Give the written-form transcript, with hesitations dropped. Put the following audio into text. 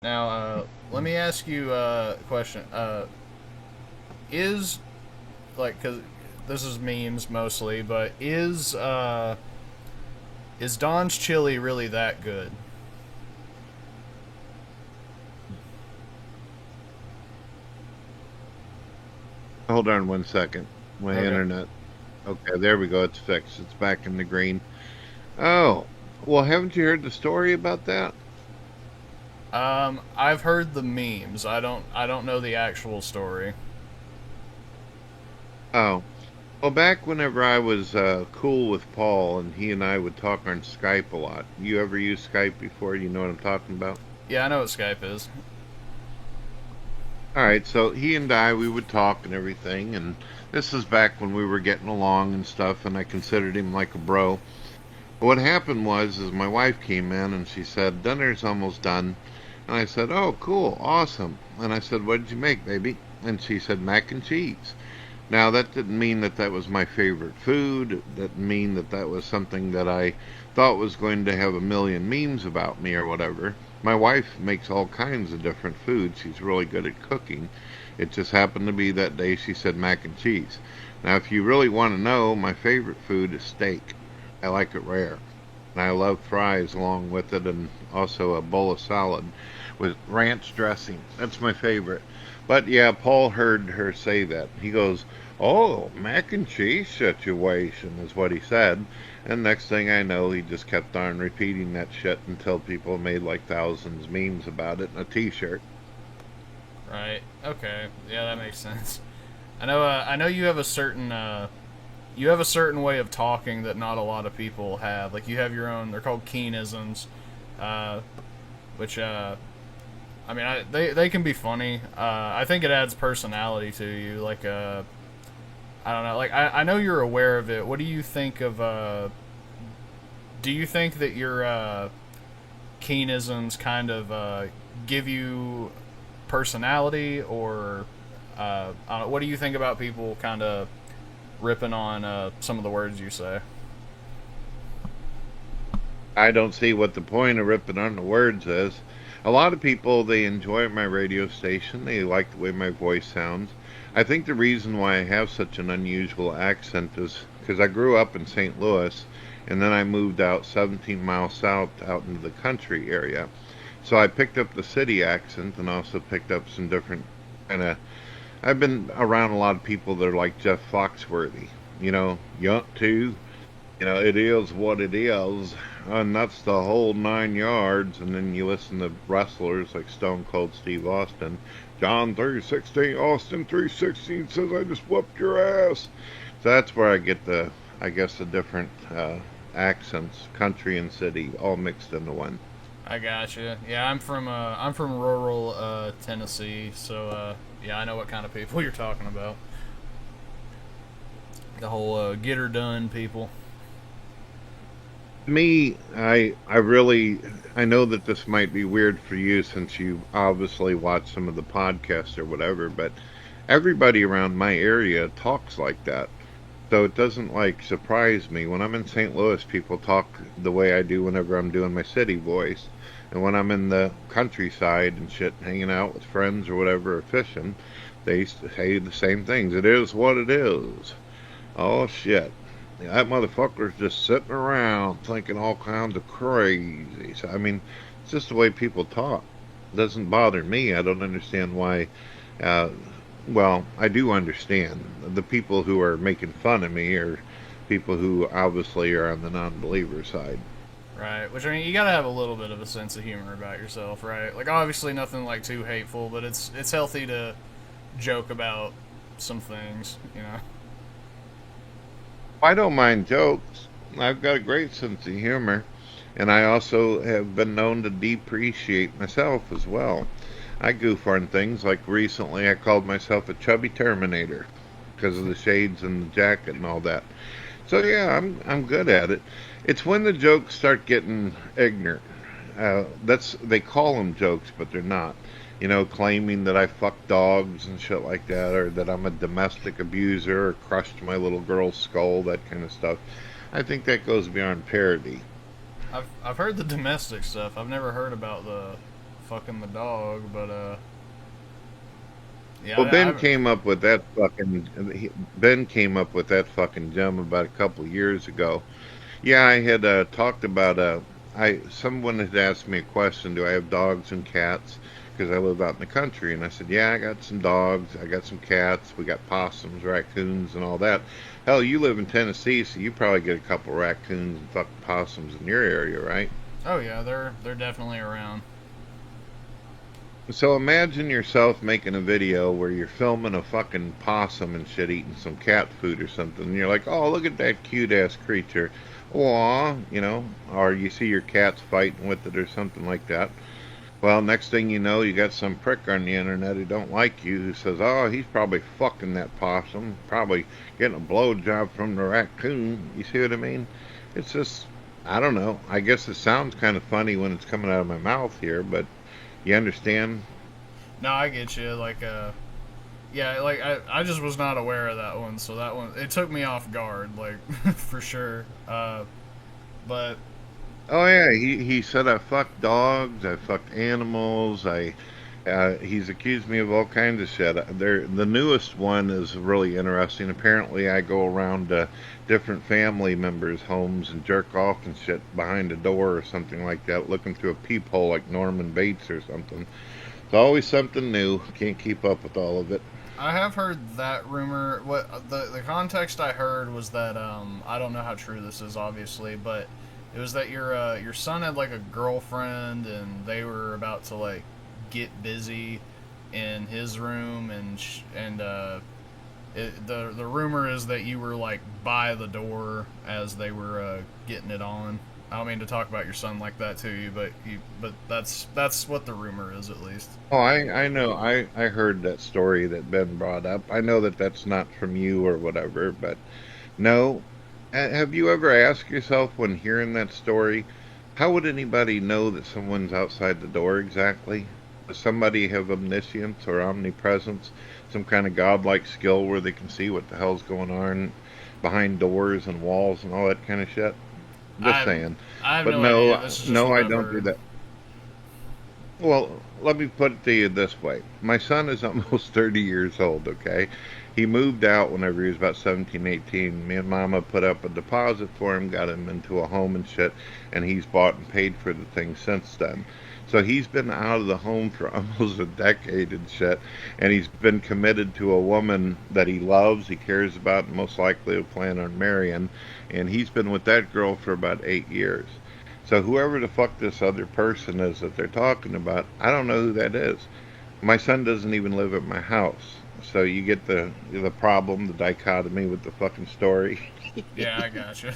Now, let me ask you a question. Is because this is memes mostly, but is Don's chili really that good? Hold on one second. My Okay. internet. Okay, there we go. It's fixed. It's back in the green. Oh, well, haven't you heard the story about that? I've heard the memes. I don't know the actual story. Oh, well, back whenever I was cool with Paul and he and I would talk on Skype a lot. You ever used Skype before? You know what I'm talking about? Yeah, I know what Skype is. All right, so he and I, we would talk and everything. And this is back when we were getting along and stuff, and I considered him like a bro. What happened was, is my wife came in and she said, dinner's almost done. And I said, oh, cool, awesome. And I said, what did you make, baby? And she said, mac and cheese. Now, that didn't mean that that was my favorite food. It didn't mean that that was something that I thought was going to have a million memes about me or whatever. My wife makes all kinds of different foods. She's really good at cooking. It just happened to be that day she said mac and cheese. Now, if you really want to know, my favorite food is steak. I like it rare. And I love fries along with it, and also a bowl of salad with ranch dressing. That's my favorite. But yeah, Paul heard her say that. He goes, oh, mac and cheese situation is what he said. And next thing I know, he just kept on repeating that shit until people made like thousands memes about it in a t-shirt. Right. Okay. Yeah, that makes sense. I know. I know you have a certain you have a certain way of talking that not a lot of people have. Like you have your own. They're called Keenisms, uh, which they can be funny. I think it adds personality to you. Like I don't know. Like I know you're aware of it. What do you think of? Do you think that your Keenisms kind of give you personality, or I don't know, what do you think about people kind of ripping on some of the words you say? I don't see what the point of ripping on the words is. A lot of people, they enjoy my radio station. They like the way my voice sounds. I think the reason why I have such an unusual accent is because I grew up in St. Louis and then I moved out 17 miles south out into the country area. So I picked up the city accent and also picked up some different kind of. I've been around a lot of people that are like Jeff Foxworthy. Yunt too. It is what it is, and that's the whole 9 yards. And then you listen to wrestlers like Stone Cold Steve Austin. John 3:16, Austin 3:16 says I just whooped your ass. So that's where I get I guess, the different accents, country and city, all mixed into one. I gotcha. Yeah, I'm from rural Tennessee, so yeah, I know what kind of people you're talking about. The whole get her done people. Me, I know that this might be weird for you since you obviously watch some of the podcasts or whatever, but everybody around my area talks like that. So it doesn't like surprise me. When I'm in St. Louis, people talk the way I do whenever I'm doing my city voice. And when I'm in the countryside and shit, hanging out with friends or whatever, or fishing, they say the same things. It is what it is. Oh shit. That motherfucker's just sitting around thinking all kinds of crazy. So, I mean, it's just the way people talk. It doesn't bother me. I don't understand why. Uh, well, I do understand. The people who are making fun of me are people who obviously are on the non believer side. Right, which I mean, you gotta have a little bit of a sense of humor about yourself, right? Like, obviously, nothing like too hateful, but it's healthy to joke about some things, you know. I don't mind jokes. I've got a great sense of humor. And I also have been known to depreciate myself as well. I goof on things like recently I called myself a chubby Terminator because of the shades and the jacket and all that. So yeah, I'm good at it. It's when the jokes start getting ignorant. That's they call them jokes, but they're not. Claiming that I fuck dogs and shit like that, or that I'm a domestic abuser, or crushed my little girl's skull, that kind of stuff. I think that goes beyond parody. I've heard the domestic stuff. I've never heard about the fucking the dog, but yeah, Well, Ben I came up with that Ben came up with that fucking gem about a couple of years ago. Yeah, I had talked about I someone had asked me a question, do I have dogs and cats? Because I live out in the country, and I said, yeah, I got some dogs, I got some cats, we got possums, raccoons, and all that. Hell, you live in Tennessee, so you probably get a couple raccoons and fucking possums in your area, right? oh yeah, they're definitely around. So imagine yourself making a video where you're filming a fucking possum and shit eating some cat food or something. And you're like, oh, look at that cute ass creature. Aw, or you see your cats fighting with it or something like that. Well, next thing you know, you got some prick on the internet who don't like you who says, oh, he's probably fucking that possum, probably getting a blowjob from the raccoon. You see what I mean? It's just, I don't know. I guess it sounds kind of funny when it's coming out of my mouth here, but you understand? No, I get you. Like yeah, like I just was not aware of that one, so that one it took me off guard, like for sure. But Oh yeah, he said I fucked dogs, I fucked animals, I he's accused me of all kinds of shit. The newest one is really interesting. Apparently, I go around different family members' homes and jerk off and shit behind a door or something like that, looking through a peephole like Norman Bates or something. It's always something new. Can't keep up with all of it. I have heard that rumor. What the context I heard was that I don't know how true this is, obviously, but it was that your son had like a girlfriend and they were about to like get busy in his room the rumor is that you were like by the door as they were getting it on. I don't mean to talk about your son like that to you, but that's what the rumor is at least. Oh, I know. I heard that story that Ben brought up. I know that that's not from you or whatever, but no. Have you ever asked yourself when hearing that story, how would anybody know that someone's outside the door exactly? Does somebody have omniscience or omnipresence, some kind of godlike skill where they can see what the hell's going on behind doors and walls and all that kind of shit? Just I saying. I have But no idea. no, This is just no, what I I've don't do heard. that. Well, let me put it to you this way. My son is almost 30 years old, okay? He moved out whenever he was about 17, 18. Me and Mama put up a deposit for him, got him into a home and shit, and he's bought and paid for the thing since then. So he's been out of the home for almost a decade and shit, and he's been committed to a woman that he loves, he cares about, and most likely will plan on marrying, and he's been with that girl for about 8 years. So whoever the fuck this other person is that they're talking about, I don't know who that is. My son doesn't even live at my house. So you get the problem, the dichotomy with the fucking story. Yeah, I gotcha.